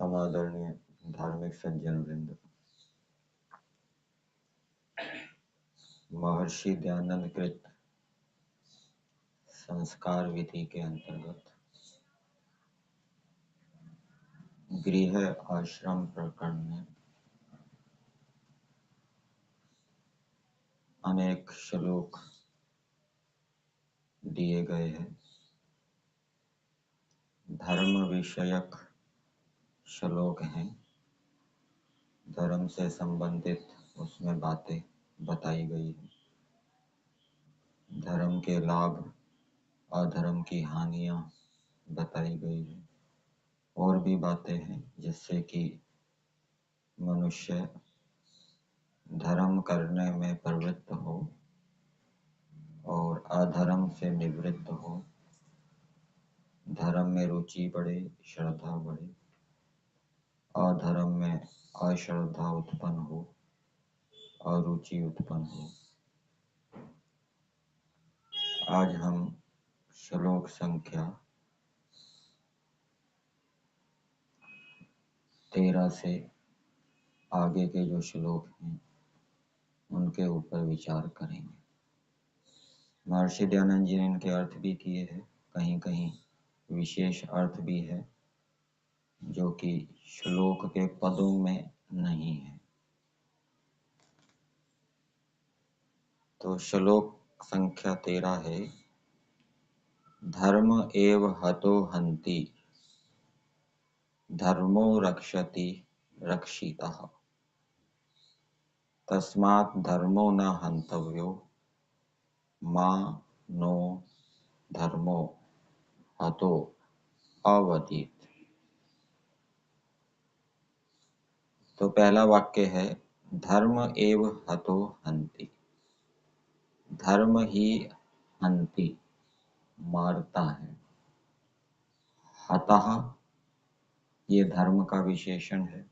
समादरणीय धार्मिक सज्जन वृंद, महर्षि दयानंद कृत संस्कार विधि के अंतर्गत गृह आश्रम प्रकरण में अनेक श्लोक दिए गए हैं। धर्म विषयक श्लोक हैं, धर्म से संबंधित उसमें बातें बताई गई हैं। धर्म के लाभ, अधर्म की हानियां बताई गई हैं। और भी बातें हैं जिससे कि मनुष्य धर्म करने में प्रवृत्त हो और अधर्म से निवृत्त हो, धर्म में रुचि बढ़े, श्रद्धा बढ़े, अधर्म में अश्रद्धा उत्पन्न हो, अरुचि उत्पन्न हो। आज हम श्लोक संख्या 13 से आगे के जो श्लोक हैं उनके ऊपर विचार करेंगे। महर्षि दयानंद जी ने इनके अर्थ भी किए हैं, कहीं कहीं विशेष अर्थ भी है जो कि श्लोक के पदों में नहीं है। तो श्लोक संख्या 13 है, धर्म एव हतो हन्ति, धर्मो रक्षति रक्षितः, तस्मात् धर्मो न हन्तव्यो, मा नो धर्मो हतो अवधीत। तो पहला वाक्य है, धर्म एव हतो हन्ति। धर्म ही हन्ति, मारता है। हतः ये धर्म का विशेषण है।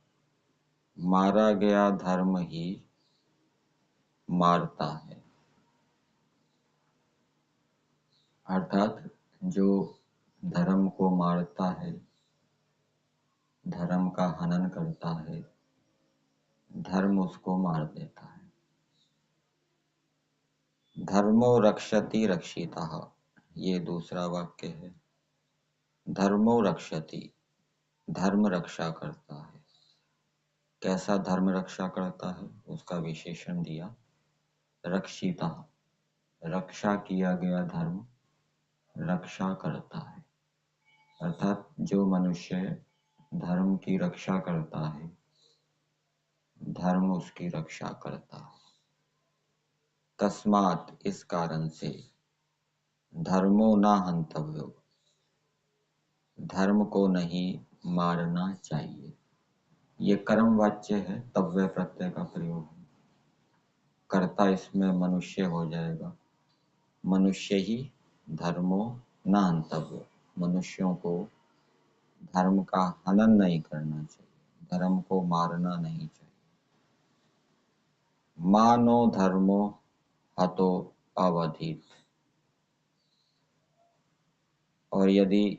मारा गया धर्म ही मारता है। अर्थात जो धर्म को मारता है, धर्म का हनन करता है, धर्म उसको मार देता है। धर्मो रक्षति रक्षितः, ये दूसरा वाक्य है। धर्मो रक्षति, धर्म रक्षा करता है। कैसा धर्म रक्षा करता है उसका विशेषण दिया, रक्षितः, रक्षा किया गया धर्म रक्षा करता है। अर्थात जो मनुष्य धर्म की रक्षा करता है, धर्म उसकी रक्षा करता है। तस्मात्, इस कारण से, धर्मो न हन्तव्यो, धर्म को नहीं मारना चाहिए। ये कर्म वाच्य है, तव्य प्रत्यय का प्रयोग है। कर्ता इसमें मनुष्य हो जाएगा। मनुष्य ही धर्मो न हन्तव्यो, मनुष्यों को धर्म का हनन नहीं करना चाहिए, धर्म को मारना नहीं चाहिए। मानो धर्मो हतो अवधीत, और यदि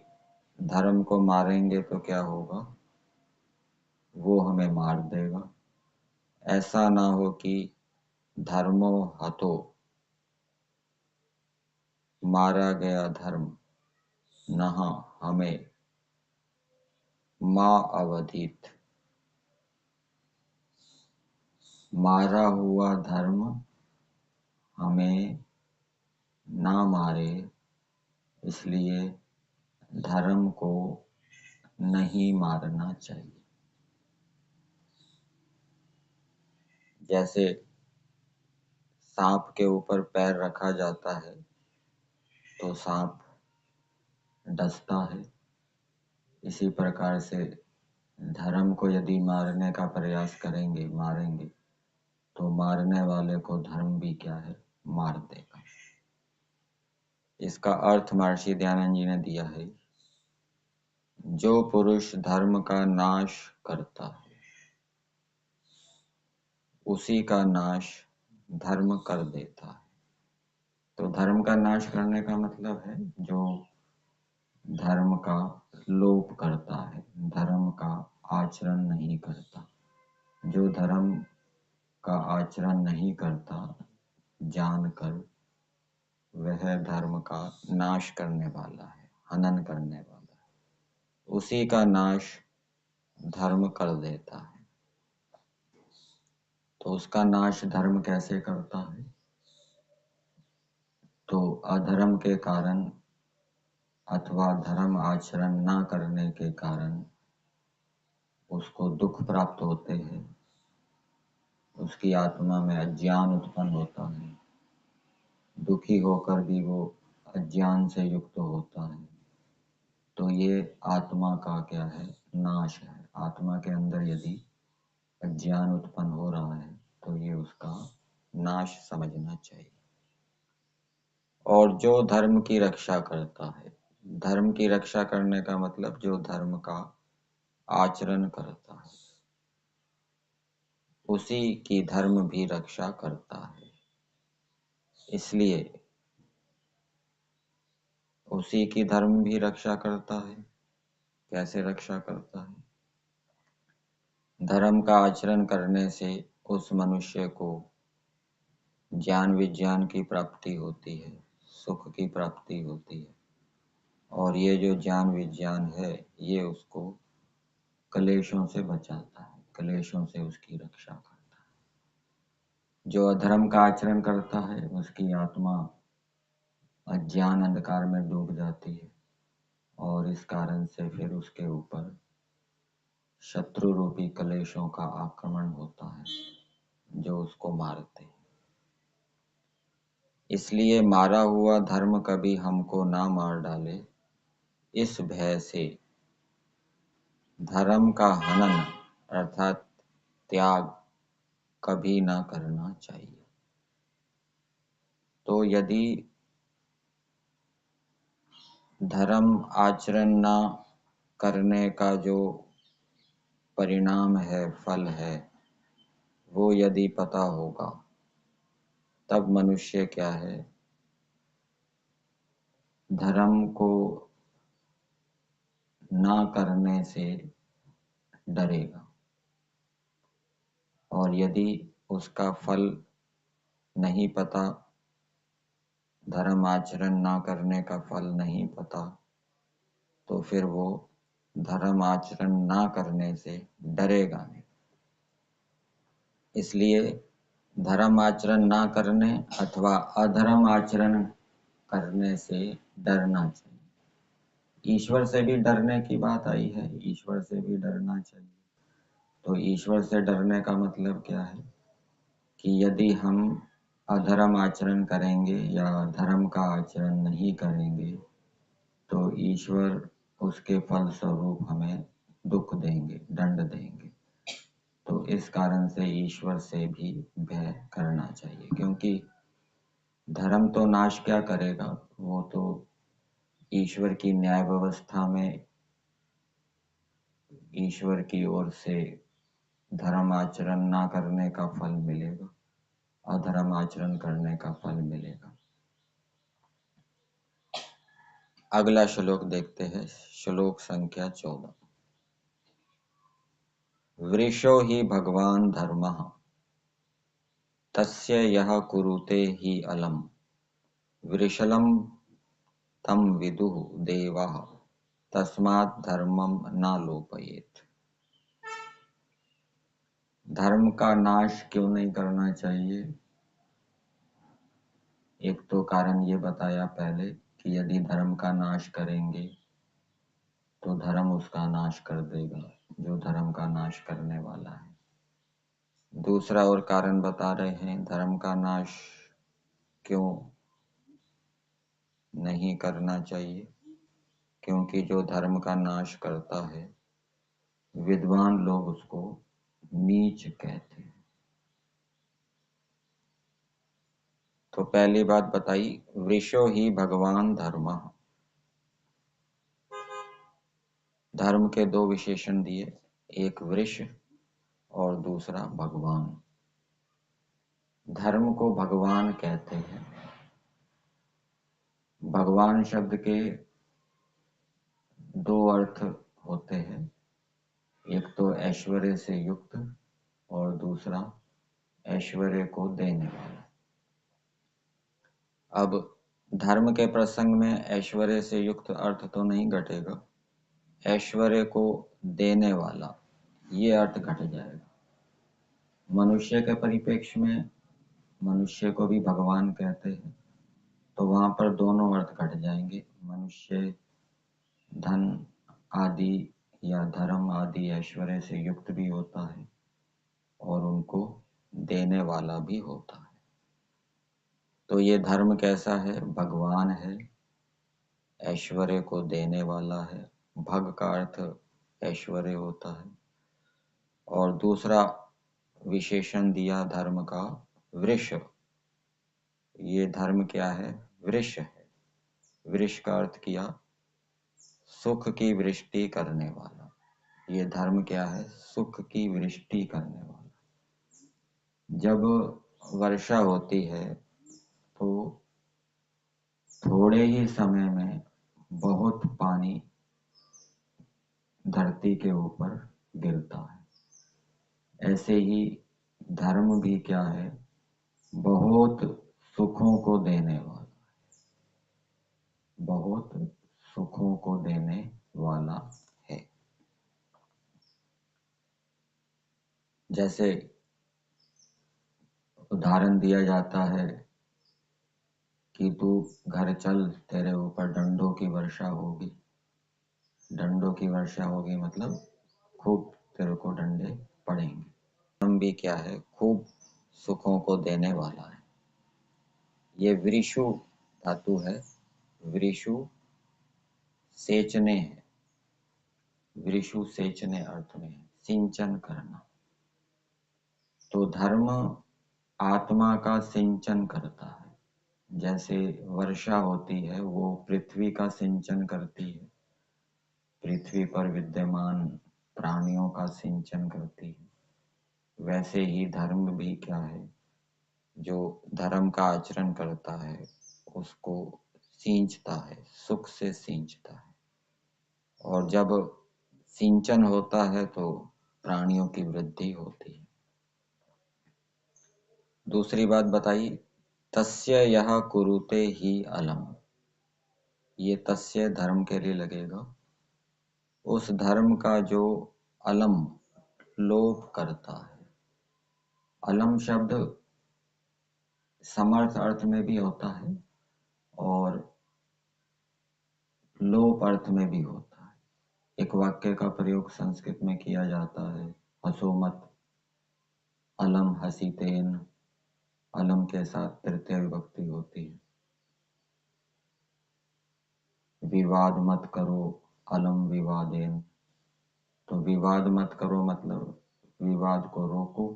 धर्म को मारेंगे तो क्या होगा, वो हमें मार देगा। ऐसा ना हो कि धर्मो हतो, मारा गया धर्म, नह हमें, मा अवधीत, मारा हुआ धर्म हमें ना मारे, इसलिए धर्म को नहीं मारना चाहिए। जैसे सांप के ऊपर पैर रखा जाता है तो सांप डसता है, इसी प्रकार से धर्म को यदि मारने का प्रयास करेंगे, मारेंगे, तो मारने वाले को धर्म भी क्या है, मार देगा। इसका अर्थ महर्षि दयानंद जी ने दिया है, जो पुरुष धर्म का नाश करता है उसी का नाश धर्म कर देता है। तो धर्म का नाश करने का मतलब है जो धर्म का लोप करता है, धर्म का आचरण नहीं करता। जो धर्म का आचरण नहीं करता, जानकर वह धर्म का नाश करने वाला है, हनन करने वाला है। उसी का नाश धर्म कर देता है। तो उसका नाश धर्म कैसे करता है? तो अधर्म के कारण अथवा धर्म आचरण न करने के कारण उसको दुख प्राप्त होते हैं, उसकी आत्मा में अज्ञान उत्पन्न होता है, दुखी होकर भी वो अज्ञान से युक्त होता है। तो ये आत्मा का क्या है? नाश है। आत्मा के अंदर यदि अज्ञान उत्पन्न हो रहा है तो ये उसका नाश समझना चाहिए। और जो धर्म की रक्षा करता है, धर्म की रक्षा करने का मतलब जो धर्म का आचरण करता है, उसी की धर्म भी रक्षा करता है। इसलिए उसी की धर्म भी रक्षा करता है। कैसे रक्षा करता है? धर्म का आचरण करने से उस मनुष्य को ज्ञान विज्ञान की प्राप्ति होती है, सुख की प्राप्ति होती है। और ये जो ज्ञान विज्ञान है ये उसको क्लेशों से बचाता है, क्लेशों से उसकी रक्षा करता है। जो अधर्म का आचरण करता है उसकी आत्मा अज्ञान अंधकार में डूब जाती है और इस कारण से फिर उसके ऊपर शत्रु रूपी क्लेशों का आक्रमण होता है जो उसको मारते हैं। इसलिए मारा हुआ धर्म कभी हमको ना मार डाले, इस भय से धर्म का हनन अर्थात त्याग कभी ना करना चाहिए। तो यदि धर्म आचरण ना करने का जो परिणाम है, फल है, वो यदि पता होगा तब मनुष्य क्या है, धर्म को ना करने से डरेगा। और यदि उसका फल नहीं पता, धर्म आचरण ना करने का फल नहीं पता, तो फिर वो धर्म आचरण ना करने से डरेगा नहीं। इसलिए धर्म आचरण ना करने अथवा अधर्म आचरण करने से डरना चाहिए। ईश्वर से भी डरने की बात आई है, ईश्वर से भी डरना चाहिए। तो ईश्वर से डरने का मतलब क्या है कि यदि हम अधर्म आचरण करेंगे या धर्म का आचरण नहीं करेंगे तो ईश्वर उसके फल स्वरूप हमें दुख देंगे, दंड देंगे। तो इस कारण से ईश्वर से भी भय करना चाहिए, क्योंकि धर्म तो नाश क्या करेगा, वो तो ईश्वर की न्याय व्यवस्था में ईश्वर की ओर से धर्म आचरण ना करने का फल मिलेगा, अधर्म आचरण करने का फल मिलेगा। अगला श्लोक देखते हैं, श्लोक संख्या 14। वृषो हि भगवान धर्मः तस्य यः कुरुते हि अलम् वृषलं तम विदुः देवाः तस्मात् धर्मं न लोपयेत्। धर्म का नाश क्यों नहीं करना चाहिए? एक तो कारण ये बताया पहले कि यदि धर्म का नाश करेंगे तो धर्म उसका नाश कर देगा, जो धर्म का नाश करने वाला है। दूसरा और कारण बता रहे हैं धर्म का नाश क्यों नहीं करना चाहिए, क्योंकि जो धर्म का नाश करता है विद्वान लोग उसको नीच कहते हैं। तो पहली बात बताई, वृषो ही भगवान धर्म। धर्म के दो विशेषण दिए, एक वृष और दूसरा भगवान। धर्म को भगवान कहते हैं। भगवान शब्द के दो अर्थ होते हैं। एक तो ऐश्वर्य से युक्त और दूसरा ऐश्वर्य को देने वाला। अब धर्म के प्रसंग में ऐश्वर्य से युक्त अर्थ तो नहीं घटेगा, ऐश्वर्य को देने वाला ये अर्थ घट जाएगा। मनुष्य के परिप्रेक्ष्य में मनुष्य को भी भगवान कहते हैं, तो वहां पर दोनों अर्थ घट जाएंगे। मनुष्य धन आदि या धर्म आदि ऐश्वर्य से युक्त भी होता है और उनको देने वाला भी होता है। तो ये धर्म कैसा है? भगवान है, ऐश्वर्य को देने वाला है। भग का अर्थ ऐश्वर्य होता है। और दूसरा विशेषण दिया धर्म का, वृष। ये धर्म क्या है? वृष है। वृष का अर्थ किया सुख की वृष्टि करने वाला। ये धर्म क्या है? सुख की वृष्टि करने वाला। जब वर्षा होती है तो थोड़े ही समय में बहुत पानी धरती के ऊपर गिरता है। ऐसे ही धर्म भी क्या है? बहुत सुखों को देने वाला, बहुत सुखों को देने वाला है। जैसे उदाहरण दिया जाता है कि तू घर चल, तेरे ऊपर डंडों की वर्षा होगी। डंडों की वर्षा होगी मतलब खूब तेरे को डंडे पड़ेंगे। धर्म भी क्या है? खूब सुखों को देने वाला है। ये वृषु धातु है, वृषु सेचने है। वृषु सेचने अर्थ में है, सिंचन करना। तो धर्म आत्मा का सिंचन करता है। जैसे वर्षा होती है वो पृथ्वी का सिंचन करती है, पृथ्वी पर विद्यमान प्राणियों का सिंचन करती है। वैसे ही धर्म भी क्या है? जो धर्म का आचरण करता है उसको सींचता है, सुख से सींचता है। और जब सिंचन होता है तो प्राणियों की वृद्धि होती है। दूसरी बात बताई, तस्य यह कुरुते ही अलम। ये तस्य धर्म के लिए लगेगा। उस धर्म का जो अलम लोप करता है। अलम शब्द समर्थ अर्थ में भी होता है और लोप अर्थ में भी होता है। एक वाक्य का प्रयोग संस्कृत में किया जाता है, हंसो मत, अलम हसीतेन। अलम के साथ तृतीय विभक्ति होती है। विवाद मत करो, अलम विवादेन। तो विवाद मत करो मतलब विवाद को रोको,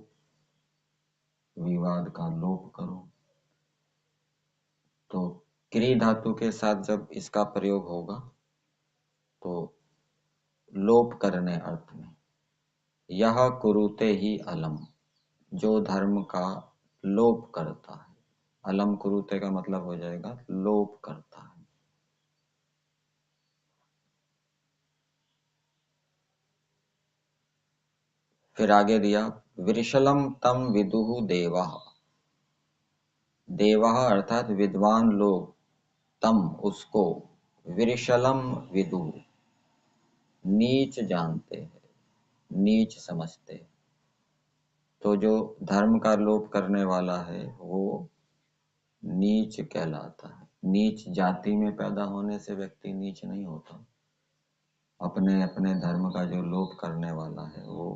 विवाद का लोप करो। तो क्री धातु के साथ जब इसका प्रयोग होगा तो लोप करने अर्थ में। यह कुरुते ही अलम, जो धर्म का लोप करता है। अलम कुरुते का मतलब हो जाएगा लोप करता है। फिर आगे दिया, विरशलम तम विदुहु देवः। देवः अर्थात विद्वान लोग, तम उसको, विरशलम विदुहु नीच जानते हैं, नीच समझते हैं। तो जो धर्म का लोप करने वाला है वो नीच कहलाता है। नीच जाति में पैदा होने से व्यक्ति नीच नहीं होता। अपने अपने धर्म का जो लोप करने वाला है वो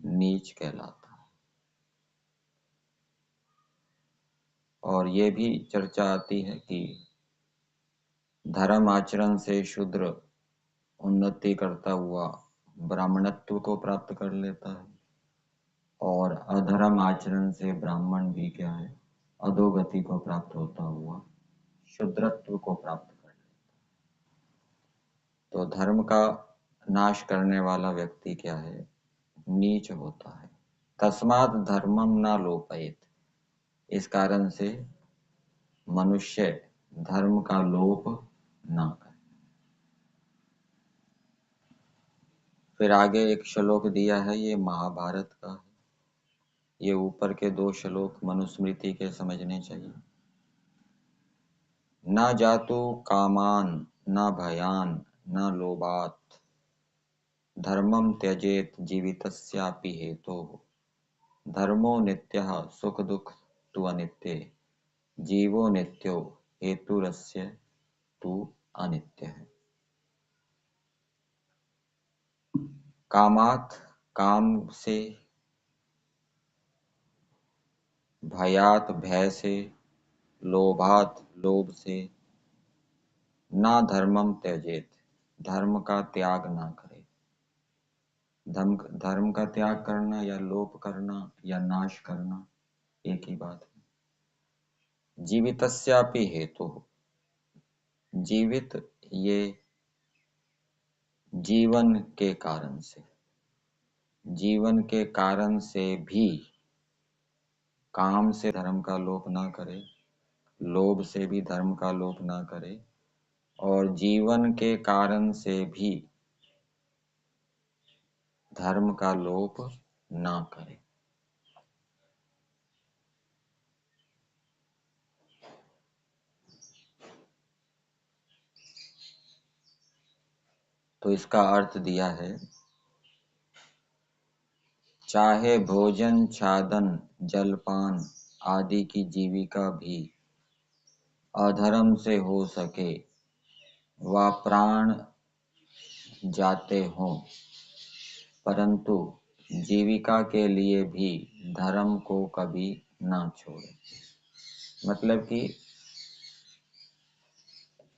नीच कहलाता है। और ये भी चर्चा आती है कि धर्म आचरण से शूद्र उन्नति करता हुआ ब्राह्मणत्व को प्राप्त कर लेता है और अधर्म आचरण से ब्राह्मण भी क्या है? अधोगति को प्राप्त होता हुआ शूद्रत्व को प्राप्त कर लेता है। तो धर्म का नाश करने वाला व्यक्ति क्या है? नीच होता है। तस्मात् धर्मम न लोपयेत। इस कारण से मनुष्य धर्म का लोप ना करे। फिर आगे एक श्लोक दिया है, ये महाभारत का है। ये ऊपर के 2 श्लोक मनुस्मृति के समझने चाहिए। न जातु कामान न भयान न लोभात् धर्मं त्यजेत जीवितस्यापि हेतोः धर्मो नित्यः सुख दुख तु अनित्ये जीवो नित्यो हेतुरस्य तु अनित्य है। कामात काम से, भयात भय से, लोभात लोभ से, ना धर्मम त्यजेत धर्म का त्याग ना करे। धर्म का त्याग करना या लोभ करना या नाश करना एक ही बात है। जीवितस्यापि हेतु, जीवित ये जीवन के कारण से, जीवन के कारण से भी काम से धर्म का लोप ना करे, लोभ से भी धर्म का लोप ना करे, और जीवन के कारण से भी धर्म का लोप ना करे। तो इसका अर्थ दिया है, चाहे भोजन छादन जलपान आदि की जीविका भी अधर्म से हो सके व प्राण जाते हों, परंतु जीविका के लिए भी धर्म को कभी ना छोड़े। मतलब कि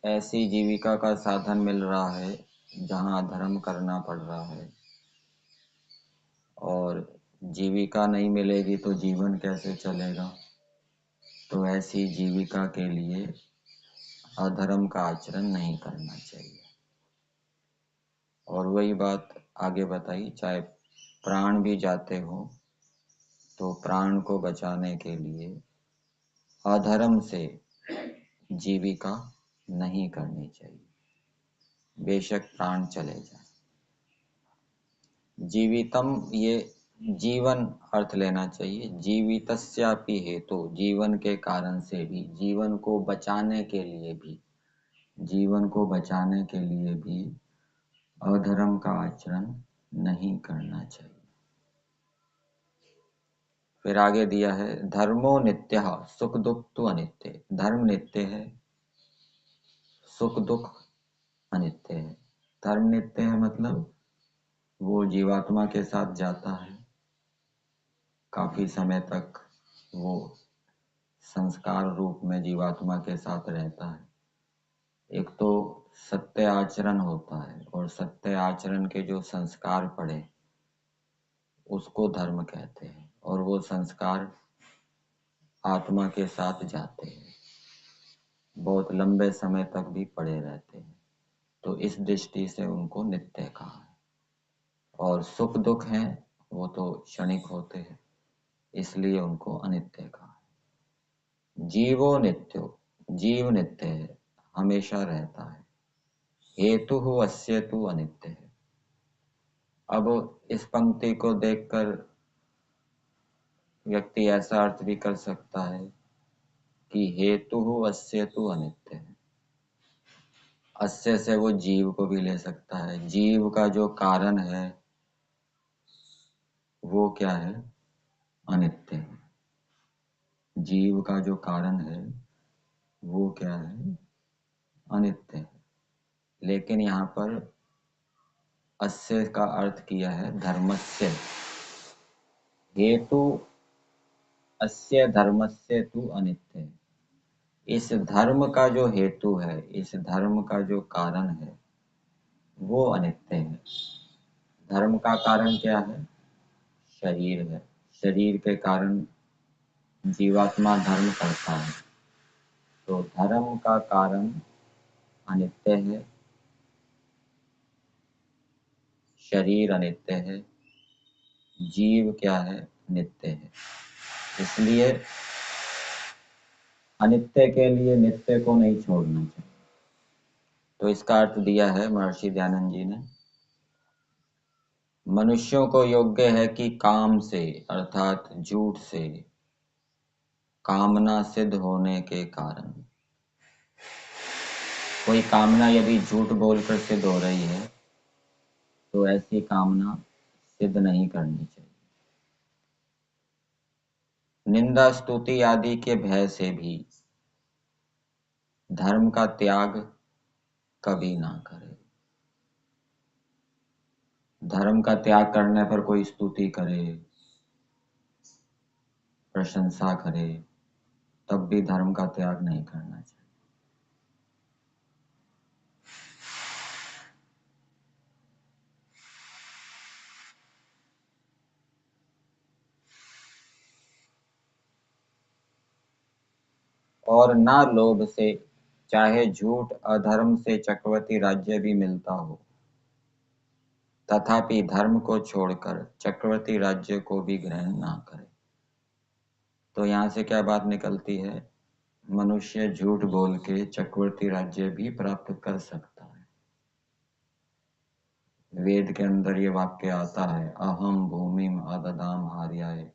ऐसी जीविका का साधन मिल रहा है जहाँ अधर्म करना पड़ रहा है, और जीविका नहीं मिलेगी तो जीवन कैसे चलेगा। तो ऐसी जीविका के लिए अधर्म का आचरण नहीं करना चाहिए। और वही बात आगे बताई, चाहे प्राण भी जाते हो तो प्राण को बचाने के लिए अधर्म से जीविका नहीं करनी चाहिए, बेशक प्राण चले जाए। जीवितम ये जीवन अर्थ लेना चाहिए, जीवितस्यापि हेतु जीवन के कारण से भी, जीवन को बचाने के लिए भी, जीवन को बचाने के लिए भी अधर्म का आचरण नहीं करना चाहिए। फिर आगे दिया है, धर्मो नित्यः सुख दुख तो अनित्य। धर्म नित्य है, सुख दुख अनित्य है। धर्म नित्य है मतलब वो जीवात्मा के साथ जाता है, काफी समय तक वो संस्कार रूप में जीवात्मा के साथ रहता है। एक तो सत्य आचरण होता है, और सत्य आचरण के जो संस्कार पड़े उसको धर्म कहते हैं, और वो संस्कार आत्मा के साथ जाते हैं, बहुत लंबे समय तक भी पड़े रहते हैं। तो इस दृष्टि से उनको नित्य कहा है। और सुख दुख हैं वो तो क्षणिक होते हैं, इसलिए उनको अनित्य कहा है। जीवो नित्यो, जीव नित्य है, हमेशा रहता है। हेतु हो अस्य तु अनित्य है। अब इस पंक्ति को देखकर व्यक्ति ऐसा अर्थ भी कर सकता है कि हेतु हो अस्य तु अनित्य है। अस्य से वो जीव को भी ले सकता है। जीव का जो कारण है वो क्या है? अनित्य है। जीव का जो कारण है वो क्या है? अनित्य है। लेकिन यहाँ पर अस्य का अर्थ किया है धर्मस्य। हेतु अस्य धर्मस्य तु अनित्य है। इस धर्म का जो हेतु है, इस धर्म का जो कारण है वो अनित्य है। धर्म का कारण क्या है? शरीर है। शरीर के कारण जीवात्मा धर्म करता है, तो धर्म का कारण अनित्य है, शरीर अनित्य है, जीव क्या है? नित्य है। इसलिए अनित्य के लिए नित्य को नहीं छोड़ना चाहिए। तो इसका अर्थ दिया है महर्षि दयानंद जी ने, मनुष्यों को योग्य है कि काम से अर्थात झूठ से कामना सिद्ध होने के कारण, कोई कामना यदि झूठ बोलकर सिद्ध हो रही है तो ऐसी कामना सिद्ध नहीं करनी चाहिए। निंदा स्तुति आदि के भय से भी धर्म का त्याग कभी ना करे। धर्म का त्याग करने पर कोई स्तुति करे, प्रशंसा करे, तब भी धर्म का त्याग नहीं करना चाहिए। और ना लोभ से, चाहे झूठ अधर्म से चक्रवर्ती राज्य भी मिलता हो, तथापि धर्म को छोड़कर चक्रवर्ती राज्य को भी ग्रहण ना करे। तो यहाँ से क्या बात निकलती है? मनुष्य झूठ बोल के चक्रवर्ती राज्य भी प्राप्त कर सकता है। वेद के अंदर ये वाक्य आता है, अहम भूमिम आददाम आर्याय,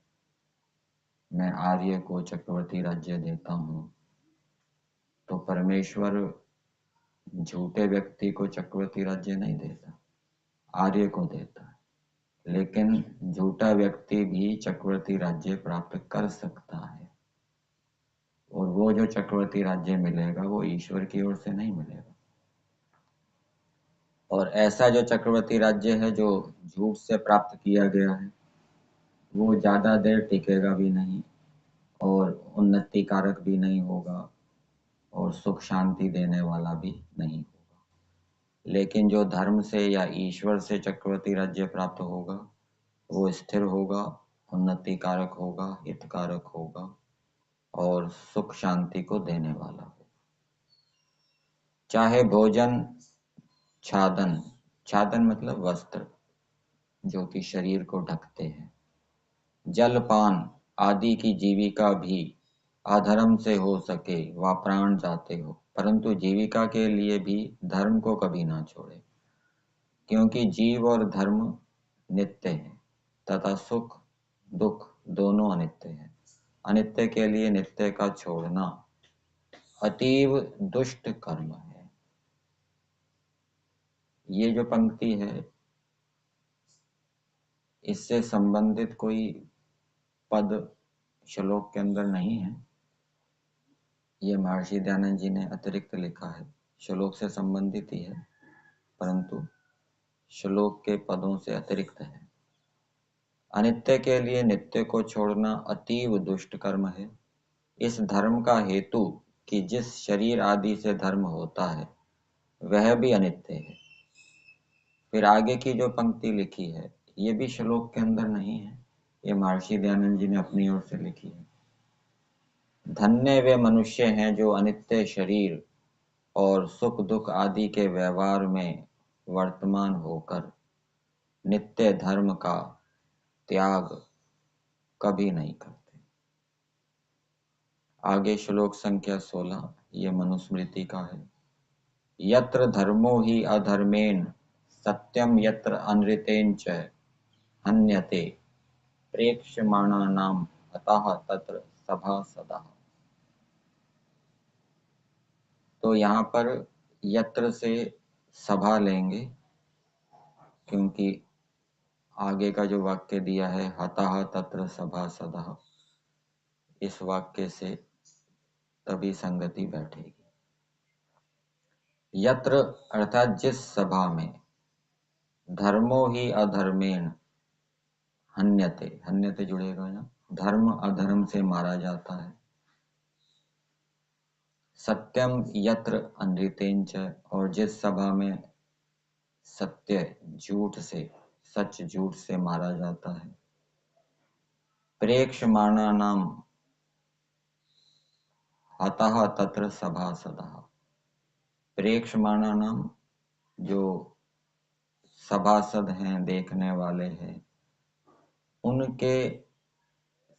मैं आर्य को चक्रवर्ती राज्य देता हूं। तो परमेश्वर झूठे व्यक्ति को चक्रवर्ती राज्य नहीं देता, आर्य को देता है। लेकिन झूठा व्यक्ति भी चक्रवर्ती राज्य प्राप्त कर सकता है, और वो जो चक्रवर्ती राज्य मिलेगा वो ईश्वर की ओर से नहीं मिलेगा। और ऐसा जो चक्रवर्ती राज्य है जो झूठ से प्राप्त किया गया है, वो ज्यादा देर टिकेगा भी नहीं और उन्नति कारक भी नहीं होगा और सुख शांति देने वाला भी नहीं होगा। लेकिन जो धर्म से या ईश्वर से चक्रवर्ती राज्य प्राप्त होगा वो स्थिर होगा, उन्नति कारक होगा, हितकारक होगा और सुख शांति को देने वाला होगा। चाहे भोजन, छादन, छादन मतलब वस्त्र जो कि शरीर को ढकते हैं, जलपान आदि की जीविका भी अधर्म से हो सके व प्राण जाते हो, परंतु जीविका के लिए भी धर्म को कभी ना छोड़े, क्योंकि जीव और धर्म नित्य है तथा सुख दुख दोनों अनित्य है। अनित्य के लिए नित्य का छोड़ना अतीव दुष्ट कर्म है। ये जो पंक्ति है इससे संबंधित कोई पद श्लोक के अंदर नहीं है, ये महर्षि दयानंद जी ने अतिरिक्त लिखा है। श्लोक से संबंधित ही है परंतु श्लोक के पदों से अतिरिक्त है। अनित्य के लिए नित्य को छोड़ना अतीव दुष्ट कर्म है। इस धर्म का हेतु कि जिस शरीर आदि से धर्म होता है वह भी अनित्य है। फिर आगे की जो पंक्ति लिखी है ये भी श्लोक के अंदर नहीं है, ये महर्षि दयानंद जी ने अपनी ओर से लिखी है। धन्य वे मनुष्य हैं जो अनित्य शरीर और सुख दुख आदि के व्यवहार में वर्तमान होकर नित्य धर्म का त्याग कभी नहीं करते। आगे श्लोक संख्या 16 ये मनुस्मृति का है। यत्र धर्मो हि अधर्मेण सत्यम यत्र अनृतेन च हन्यते प्रेक्ष्यमाणानाम अतः तत्र सभासदः। तो यहाँ पर यत्र से सभा लेंगे क्योंकि आगे का जो वाक्य दिया है हतः तत्र सभासदः, इस वाक्य से तभी संगति बैठेगी। यत्र अर्थात जिस सभा में धर्मो ही अधर्मेण हन्यते, हन्यते जुड़ेगा ना, धर्म अधर्म से मारा जाता है। सत्यम यत्र अनृतेन च, और जिस सभा में सत्य झूठ से, सच झूठ से मारा जाता है। प्रेक्ष्यमाणानाम अतः तत्र सभासदः, प्रेक्ष्यमाणानाम जो सभासद हैं, देखने वाले हैं, उनके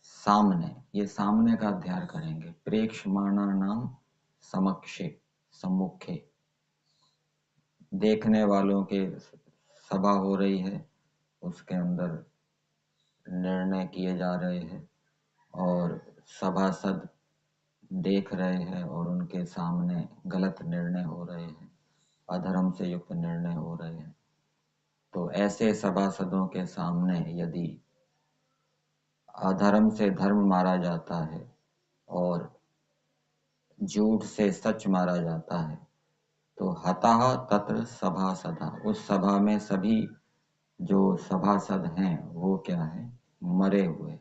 सामने, ये सामने का अध्ययन करेंगे। प्रेक्ष्यमाणानाम समक्षे, सम्मुखे, देखने वालों के सभा हो रही है उसके अंदर निर्णय किए जा रहे हैं और सभासद देख रहे हैं और उनके सामने गलत निर्णय हो रहे हैं, अधर्म से युक्त निर्णय हो रहे हैं। तो ऐसे सभासदों के सामने यदि अधर्म से धर्म मारा जाता है और झूठ से सच मारा जाता है तो हताः तत्र सभासदा, उस सभा में सभी जो सभासद हैं वो क्या है, मरे हुए।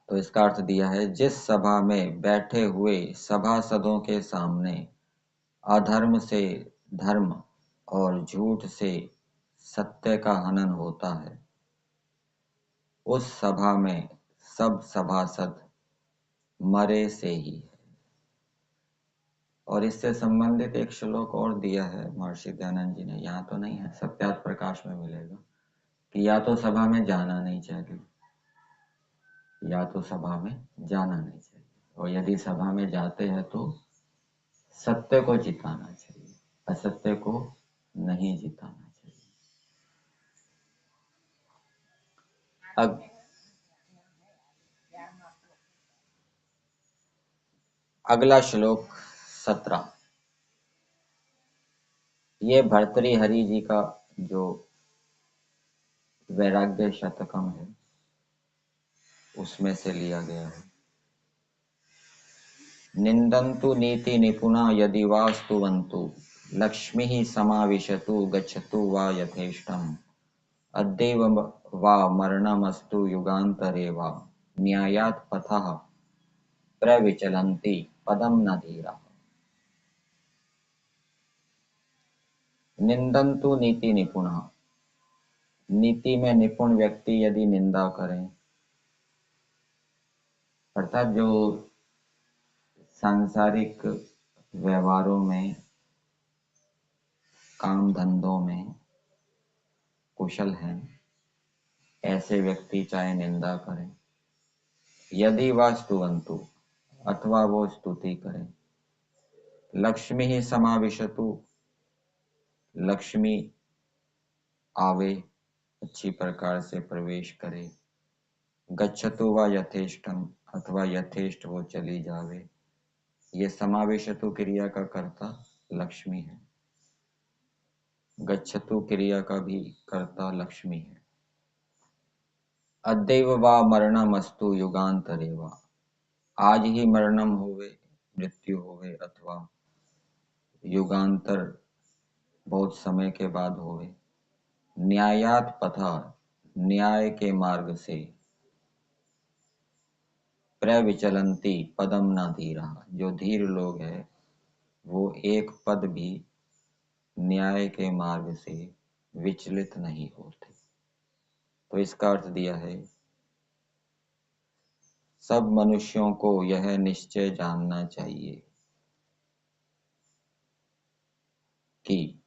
तो इसका अर्थ दिया है, जिस सभा में बैठे हुए सभासदों के सामने अधर्म से धर्म और झूठ से सत्य का हनन होता है, उस सभा में सब सभासद मरे से ही है। और इससे संबंधित एक श्लोक और दिया है महर्षि दयानंद जी ने, यहाँ तो नहीं है, सत्यार्थ प्रकाश में मिलेगा, कि या तो सभा में जाना नहीं चाहिए, या तो सभा में जाना नहीं चाहिए, और यदि सभा में जाते हैं तो सत्य को जिताना चाहिए, असत्य को नहीं जिताना चाहिए। अगला श्लोक 17, ये भर्तृहरि जी का जो वैराग्य शतकम है उसमें से लिया गया है। निंदन्तु नीति निपुणा यदि वा स्तुवन्तु, लक्ष्मीः समाविशतु गच्छतु वा यथेष्टम्, अद्यैव वा मरणमस्तु युगान्तरे वा, न्यायात् पथः प्रविचलन्ति पदं न धीराः। निंदन्तु नीति निपुणा, नीति में निपुण व्यक्ति यदि निंदा करें, अर्थात जो सांसारिक व्यवहारों में, काम धंधों में कुशल हैं, ऐसे व्यक्ति चाहे निंदा करें, यदि वा स्तुवन्तु, अथवा वो स्तुति करें, लक्ष्मी ही समाविशतु, लक्ष्मी आवे, अच्छी प्रकार से प्रवेश करे, गच्छतु वा यथेष्टम, अथवा यथेष्ट वो चली जावे। ये समावेशतु क्रिया का कर्ता लक्ष्मी है, गच्छतु क्रिया का भी कर्ता लक्ष्मी है। अद्यैव वा मरणमस्तु युगांतरे वा, आज ही मरणम होवे, मृत्यु होवे, अथवा युगांतर बहुत समय के बाद होवे। न्यायात पथा, न्याय के मार्ग से, प्रविचलंती पदम न धीरा, जो धीर लोग हैं वो एक पद भी न्याय के मार्ग से विचलित नहीं होते। तो इसका अर्थ दिया है, सब मनुष्यों को यह निश्चय जानना चाहिए कि,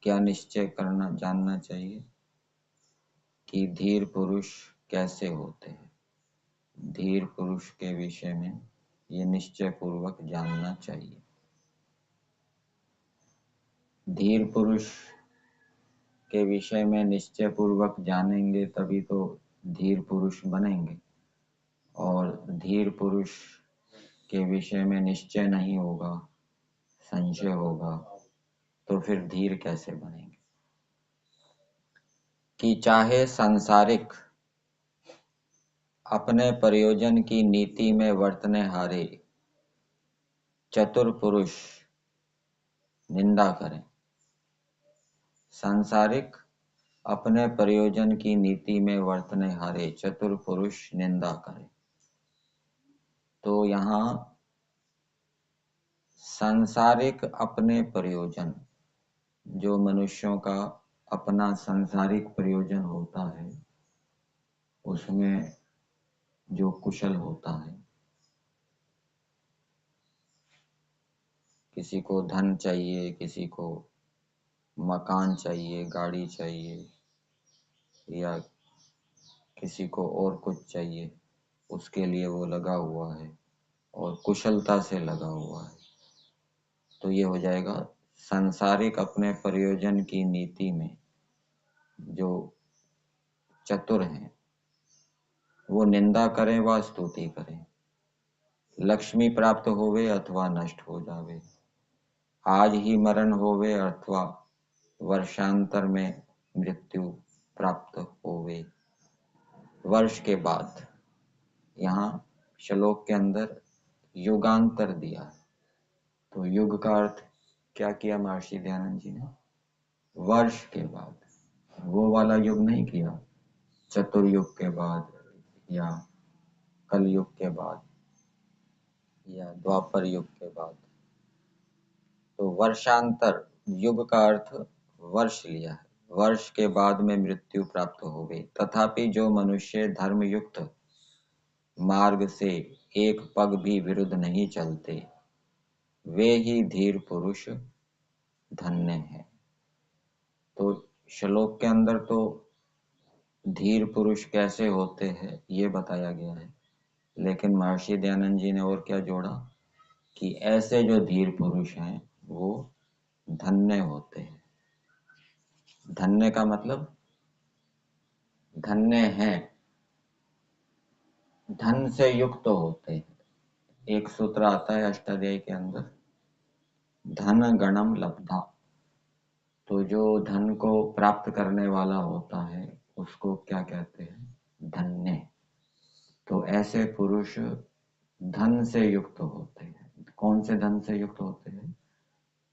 क्या निश्चय करना जानना चाहिए कि धीर पुरुष कैसे होते हैं। धीर पुरुष के विषय में ये निश्चय पूर्वक जानना चाहिए। धीर पुरुष के विषय में निश्चय पूर्वक जानेंगे तभी तो धीर पुरुष बनेंगे, और धीर पुरुष के विषय में निश्चय नहीं होगा, संशय होगा, तो फिर धीर कैसे बनेंगे। कि चाहे सांसारिक अपने प्रयोजन की नीति में वर्तने हारे चतुर पुरुष निंदा करें। सांसारिक अपने प्रयोजन की नीति में वर्तने हारे चतुर पुरुष निंदा करें। तो यहाँ सांसारिक अपने प्रयोजन, जो मनुष्यों का अपना सांसारिक प्रयोजन होता है, उसमें जो कुशल होता है, किसी को धन चाहिए, किसी को मकान चाहिए, गाड़ी चाहिए, या किसी को और कुछ चाहिए, उसके लिए वो लगा हुआ है और कुशलता से लगा हुआ है, तो ये हो जाएगा सांसारिक अपने प्रयोजन की नीति में जो चतुर हैं वो निंदा करें व स्तुति करें, लक्ष्मी प्राप्त होवे अथवा नष्ट हो जावे, आज ही मरण होवे अथवा वर्षांतर में मृत्यु प्राप्त होवे। वर्ष के बाद, यहाँ श्लोक के अंदर युगांतर दिया है, तो युग का अर्थ क्या किया महर्षि दयानंद जी ने? वर्ष के बाद, वो वाला युग नहीं किया, चतुर्युग के बाद या कलयुग के बाद या द्वापर युग के बाद। तो वर्षांतर, युग का अर्थ वर्ष लिया है, वर्ष के बाद में मृत्यु प्राप्त हो गई। तथापि जो मनुष्य धर्मयुक्त मार्ग से एक पग भी विरुद्ध नहीं चलते, वे ही धीर पुरुष धन्य हैं। तो श्लोक के अंदर तो धीर पुरुष कैसे होते हैं ये बताया गया है, लेकिन महर्षि दयानंद जी ने और क्या जोड़ा कि ऐसे जो धीर पुरुष हैं वो धन्य होते हैं। धन्य का मतलब धन्य हैं, धन से युक्त होते हैं। एक सूत्र आता है अष्टाध्यायी के अंदर, धन गणम लब्धा। तो जो धन को प्राप्त करने वाला होता है उसको क्या कहते हैं? धन्य। तो ऐसे पुरुष धन से युक्त होते हैं। कौन से धन से युक्त होते हैं?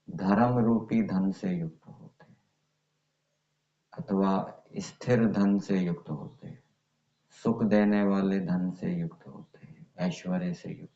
धर्म रूपी धन से युक्त होते हैं, अथवा स्थिर धन से युक्त होते हैं, सुख देने वाले धन से युक्त होते हैं, ऐश्वर्य से युक्त